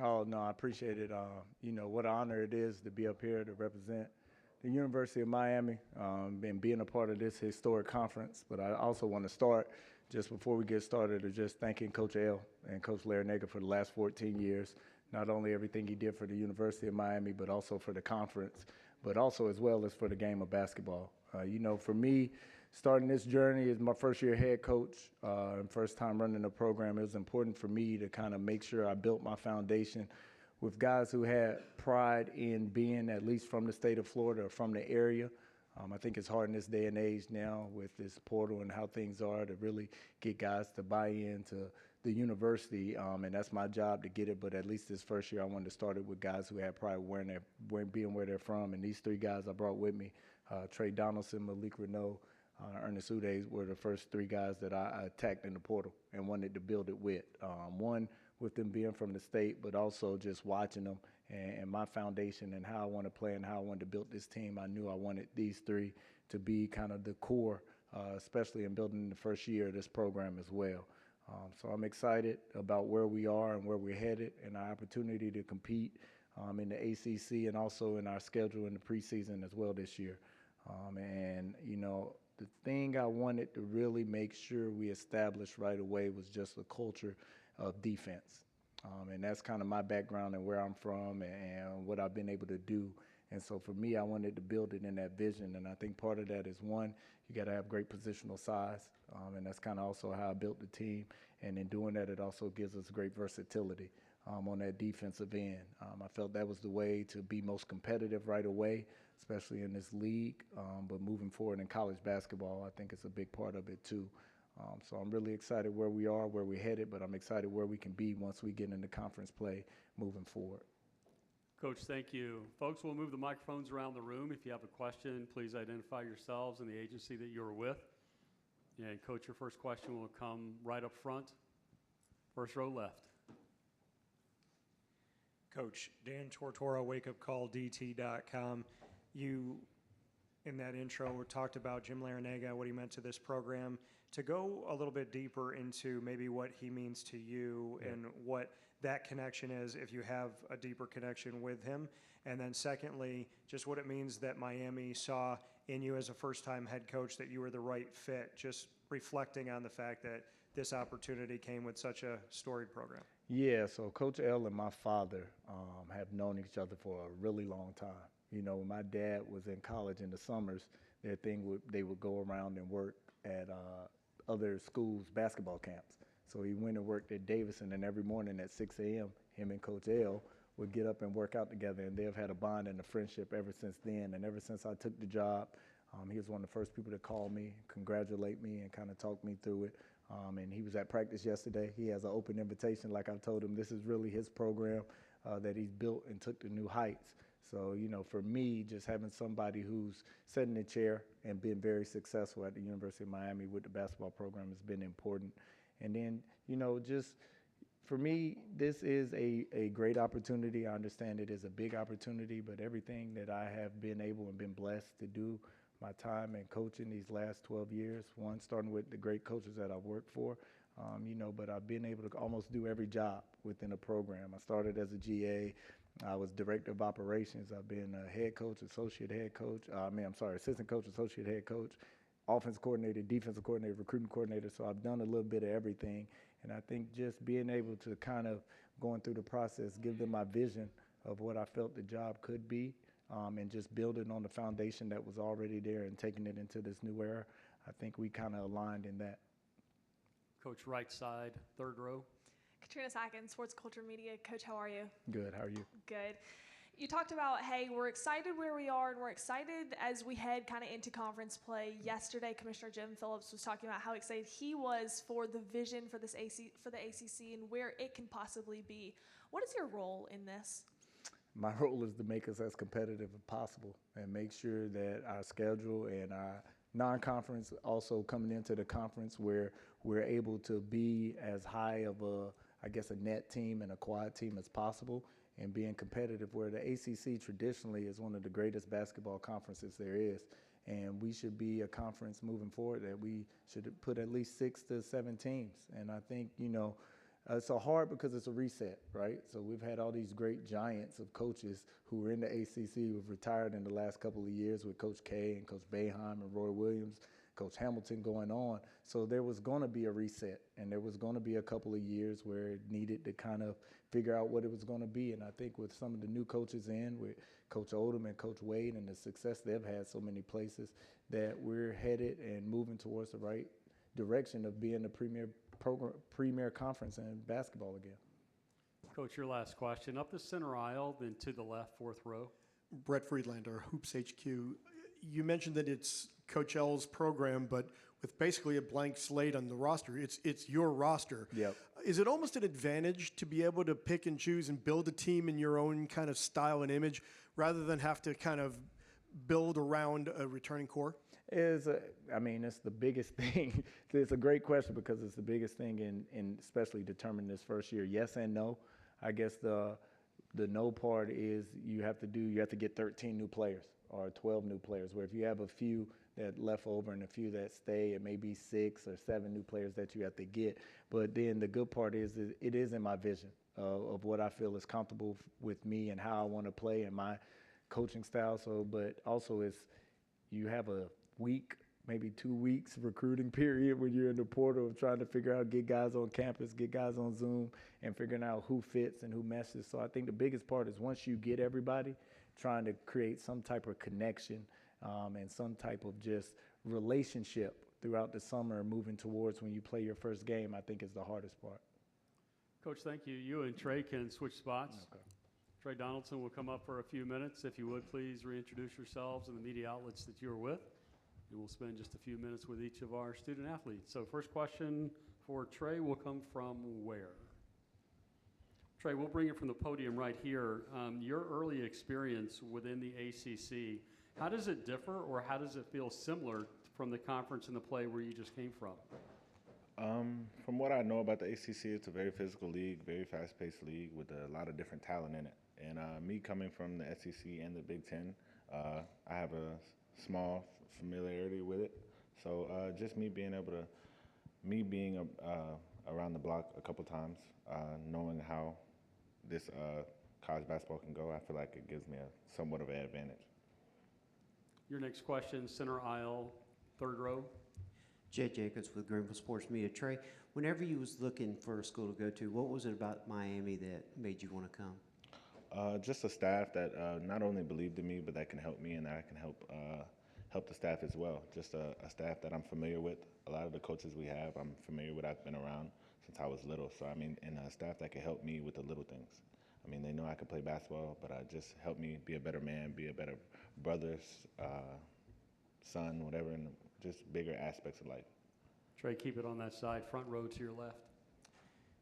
Oh, no, I appreciate it. What an honor it is to be up here to represent the University of Miami and being a part of this historic conference. But I also want to start just before we get started of just thanking Coach L and Coach Larinaga for the last 14 years. Not only everything he did for the University of Miami, but also for the conference, but also as well as for the game of basketball. For me, starting this journey is my first year head coach and first time running the program. It was important for me to kind of make sure I built my foundation with guys who had pride in being at least from the state of Florida or from the area. I think it's hard in this day and age now with this portal and how things are to really get guys to buy into the university, and that's my job to get it. But at least this first year, I wanted to start it with guys who had pride being where they're from. And these three guys I brought with me, Tre Donaldson, Malik Reneau Ernest Udeh, were the first three guys that I attacked in the portal and wanted to build it with. One, with them being from the state, but also just watching them and my foundation and how I want to play and how I wanted to build this team. I knew I wanted these three to be kind of the core, especially in building the first year of this program as well. So I'm excited about where we are and where we're headed and our opportunity to compete in the ACC and also in our schedule in the preseason as well this year. The thing I wanted to really make sure we established right away was just a culture of defense. And that's kind of my background and where I'm from and what I've been able to do. And so for me, I wanted to build it in that vision. And I think part of that is one, you got to have great positional size. And that's kind of also how I built the team. And in doing that, it also gives us great versatility on that defensive end. I felt that was the way to be most competitive right away, especially in this league. But moving forward in college basketball, I think it's a big part of it too. So I'm really excited where we are, where we're headed, but I'm excited where we can be once we get into conference play moving forward. Coach, thank you. Folks, we'll move the microphones around the room. If you have a question, please identify yourselves and the agency that you're with. And Coach, your first question will come right up front, first row left. Coach, Dan Tortora, wakeupcalldt.com. You, in that intro, talked about Jim Larinaga, what he meant to this program. To go a little bit deeper into maybe what he means to you and what that connection is, if you have a deeper connection with him. And then secondly, just what it means that Miami saw in you as a first-time head coach, that you were the right fit, just reflecting on the fact that this opportunity came with such a storied program. Yeah, so Coach L and my father have known each other for a really long time. When my dad was in college in the summers, they would go around and work at other schools' basketball camps. So he went and worked at Davidson, and every morning at 6 a.m., him and Coach L would get up and work out together, and they've had a bond and a friendship ever since then. And ever since I took the job, he was one of the first people to call me, congratulate me, and kind of talk me through it. And he was at practice yesterday. He has an open invitation. Like I've told him, this is really his program that he's built and took to new heights. So, for me, just having somebody who's sat in the chair and been very successful at the University of Miami with the basketball program has been important. And then, just for me, this is a great opportunity. I understand it is a big opportunity, but everything that I have been able and been blessed to do my time in coaching these last 12 years, one, starting with the great coaches that I've worked for, but I've been able to almost do every job within a program. I started as a GA. I was director of operations. I've been a head coach, associate head coach. Assistant coach, associate head coach, offensive coordinator, defensive coordinator, recruiting coordinator. So I've done a little bit of everything. And I think just being able to kind of going through the process, give them my vision of what I felt the job could be, and just building on the foundation that was already there and taking it into this new era, I think we kind of aligned in that. Coach, right side, third row. Katrina Sackins, Sports Culture Media. Coach, how are you? Good. How are you? Good. You talked about, hey, we're excited where we are, and we're excited as we head kind of into conference play. Yesterday, Commissioner Jim Phillips was talking about how excited he was for the vision for the ACC and where it can possibly be. What is your role in this? My role is to make us as competitive as possible and make sure that our schedule and our non-conference also coming into the conference where we're able to be as high of a net team and a quad team as possible and being competitive, where the ACC traditionally is one of the greatest basketball conferences there is. And we should be a conference moving forward that we should put at least 6 to 7 teams. And I think, It's so hard because it's a reset, right? So we've had all these great giants of coaches who were in the ACC who have retired in the last couple of years with Coach K and Coach Boeheim and Roy Williams, Coach Hamilton going on. So there was going to be a reset, and there was going to be a couple of years where it needed to kind of figure out what it was going to be. And I think with some of the new coaches in, with Coach Odom and Coach Wade and the success they've had so many places, that we're headed and moving towards the right direction of being the premier conference in basketball again. Coach, your last question. Up the center aisle, then to the left, fourth row. Brett Friedlander, Hoops HQ. You mentioned that it's Coach L's program, but with basically a blank slate on the roster, it's your roster. Yep. Is it almost an advantage to be able to pick and choose and build a team in your own kind of style and image rather than have to kind of build around a returning core? It's the biggest thing. It's a great question because it's the biggest thing in especially determining this first year. Yes and no. I guess the no part is you have to get 13 new players or 12 new players, where if you have a few that left over and a few that stay, it may be 6 or 7 new players that you have to get. But then the good part is it is in my vision of what I feel is comfortable with me and how I want to play and my coaching style. So, but also you have a week, maybe 2 weeks recruiting period when you're in the portal of trying to figure out, get guys on campus, get guys on Zoom, and figuring out who fits and who meshes. So I think the biggest part is once you get everybody, trying to create some type of connection and some type of just relationship throughout the summer, moving towards when you play your first game, I think is the hardest part. Coach, thank you. You and Trey can switch spots. Okay. Tre Donaldson will come up for a few minutes. If you would, please reintroduce yourselves and the media outlets that you are with. And we'll spend just a few minutes with each of our student athletes. So first question for Trey will come from where? Trey, we'll bring it from the podium right here. Your early experience within the ACC, how does it differ or how does it feel similar from the conference and the play where you just came from? From what I know about the ACC, it's a very physical league, very fast-paced league with a lot of different talent in it. And me coming from the SEC and the Big Ten, I have a small familiarity with it. So just me being around the block a couple times, knowing how this college basketball can go, I feel like it gives me somewhat of an advantage. Your next question, center aisle, third row. Jay Jacobs with Greenville Sports Media. Trey, whenever you was looking for a school to go to, what was it about Miami that made you want to come? Just a staff that not only believed in me, but that can help me and that I can help the staff as well. Just a staff that I'm familiar with. A lot of the coaches we have, I'm familiar with. I've been around since I was little. So, and a staff that can help me with the little things. They know I can play basketball, but just help me be a better man, be a better brother, son, whatever, and just bigger aspects of life. Trey, keep it on that side, front row to your left.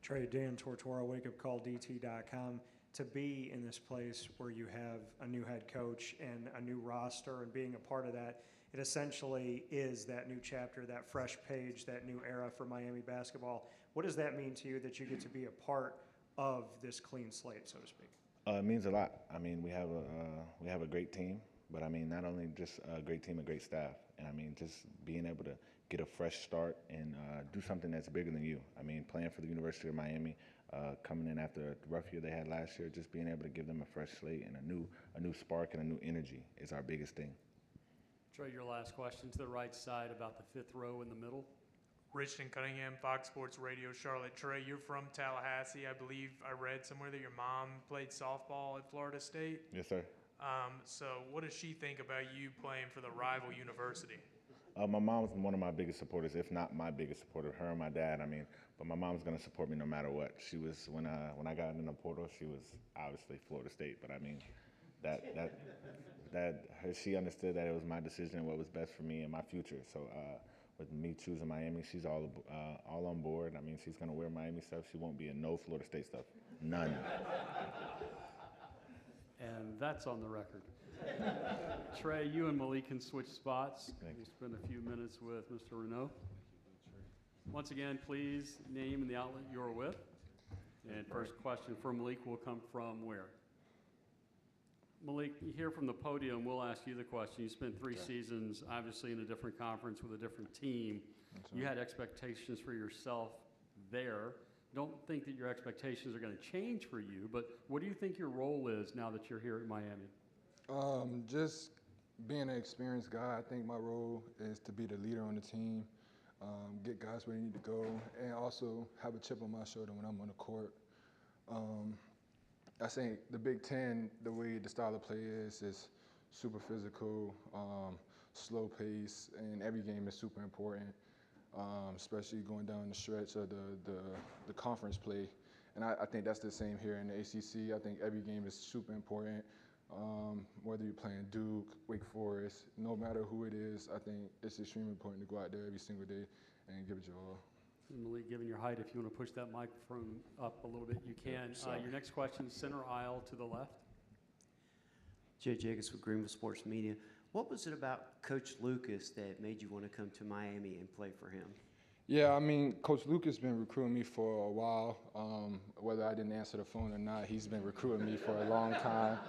Trey, Dan Tortora, wakeupcalldt.com. To be in this place where you have a new head coach and a new roster and being a part of that, it essentially is that new chapter, that fresh page, that new era for Miami basketball. What does that mean to you that you get to be a part of this clean slate, so to speak? It means a lot. We have a great team, but not only just a great team, a great staff, and just being able to get a fresh start and do something that's bigger than you. Playing for the University of Miami, coming in after a rough year they had last year, just being able to give them a fresh slate and a new spark and a new energy is our biggest thing. Trey, your last question to the right side about the fifth row in the middle. Richton Cunningham, Fox Sports Radio, Charlotte. Trey, you're from Tallahassee. I believe I read somewhere that your mom played softball at Florida State. Yes, sir. So what does she think about you playing for the rival university? My mom's one of my biggest supporters, if not my biggest supporter, her and my dad. But my mom's going to support me no matter what. She was, when I got in the portal, she was obviously Florida State. But she understood that it was my decision and what was best for me and my future. So with me choosing Miami, she's all on board. She's going to wear Miami stuff. She won't be in no Florida State stuff. None. And that's on the record. Trey, you and Malik can switch spots. We'll spend a few minutes with Mr. Reneau. Once again, please name and the outlet you're with. And first question for Malik will come from where? Malik, here from the podium, we'll ask you the question. You spent 3 seasons, obviously, in a different conference with a different team. You had expectations for yourself there. don't think that your expectations are going to change for you, but what do you think your role is now that you're here at Miami? Just being an experienced guy, I think my role is to be the leader on the team, get guys where they need to go, and also have a chip on my shoulder when I'm on the court. I think the Big Ten, the way the style of play is super physical, slow pace, and every game is super important, especially going down the stretch of the conference play. And I think that's the same here in the ACC. I think every game is super important. Whether you're playing Duke, Wake Forest, no matter who it is, I think it's extremely important to go out there every single day and give it your all. Malik, given your height, if you want to push that microphone up a little bit, you can. Your next question, center aisle to the left. Jay Jacobs with Greenville Sports Media. What was it about Coach Lucas that made you want to come to Miami and play for him? Yeah, I mean, Coach Lucas been recruiting me for a while. Whether I didn't answer the phone or not, he's been recruiting me for a long time.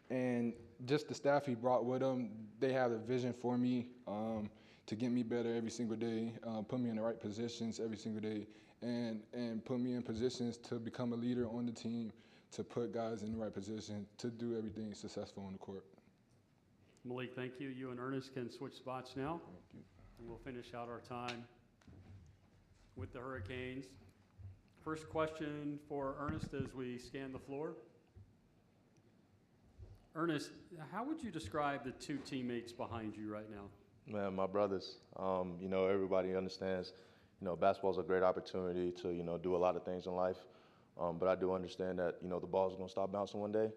And just the staff he brought with him, they have a vision for me to get me better every single day, put me in the right positions every single day, and put me in positions to become a leader on the team, to put guys in the right position, to do everything successful on the court. Malik, thank you. You and Ernest can switch spots now. Thank you. And we'll finish out our time with the Hurricanes. First question for Ernest as we scan the floor. Ernest, how would you describe the two teammates behind you right now? Man, my brothers. You know, everybody understands, you know, basketball's a great opportunity to, you know, do a lot of things in life. But I do understand that, you know, the ball's going to stop bouncing one day.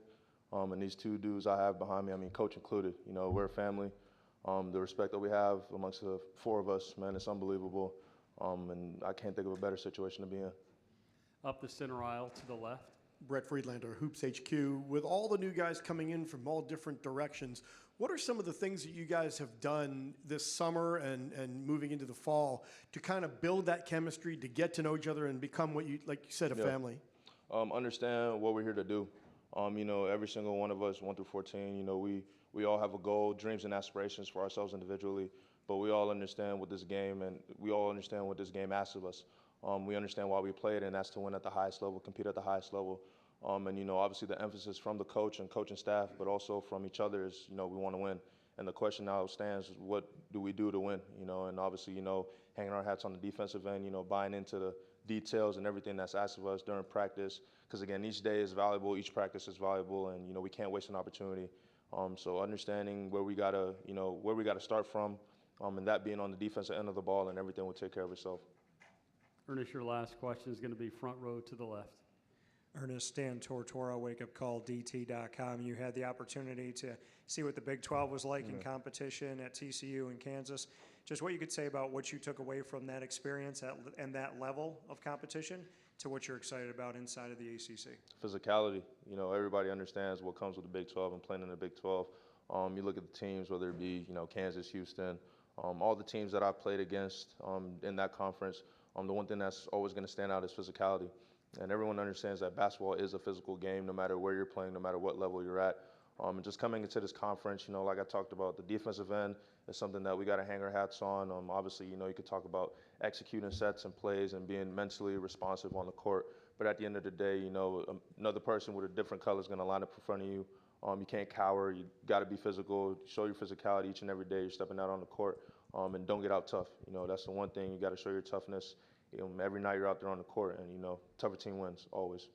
And these two dudes I have behind me, I mean, coach included, you know, we're a family. The respect that we have amongst the four of us, man, it's unbelievable. And I can't think of a better situation to be in. Up the center aisle to the left. Brett Friedlander, Hoops HQ. With all the new guys coming in from all different directions, what are some of the things that you guys have done this summer and moving into the fall to kind of build that chemistry, to get to know each other and become what you, like you said, a family? Understand what we're here to do. You know, every single one of us, 1 through 14, you know, we all have a goal, dreams and aspirations for ourselves individually, but we all understand what this game asks of us. We understand why we play it, and that's to win at the highest level, compete at the highest level. And, you know, obviously the emphasis from the coach and coaching staff, but also from each other is, you know, we want to win. And the question now stands is, what do we do to win? You know, and obviously, you know, hanging our hats on the defensive end, you know, buying into the details and everything that's asked of us during practice. Because, again, each day is valuable, each practice is valuable, and, you know, we can't waste an opportunity. So understanding where we got to start from, and that being on the defensive end of the ball, and everything will take care of itself. Ernest, your last question is going to be front row to the left. Ernest, Stan Tortora, wakeupcalldt.com. You had the opportunity to see what the Big 12 was like in competition at TCU and Kansas. Just what you could say about what you took away from that experience and that level of competition to what you're excited about inside of the ACC. Physicality. You know, everybody understands what comes with the Big 12 and playing in the Big 12. You look at the teams, whether it be, you know, Kansas, Houston, all the teams that I've played against in that conference, the one thing that's always going to stand out is physicality. And everyone understands that basketball is a physical game, no matter where you're playing, no matter what level you're at. And just coming into this conference, you know, like I talked about, the defensive end is something that we got to hang our hats on. Obviously, you know, you could talk about executing sets and plays and being mentally responsive on the court. But at the end of the day, you know, another person with a different color is going to line up in front of you. You can't cower. You got to be physical. Show your physicality each and every day you're stepping out on the court. And don't get out tough. You know, that's the one thing. You got to show your toughness. You know, every night you're out there on the court, and, you know, tougher team wins, always.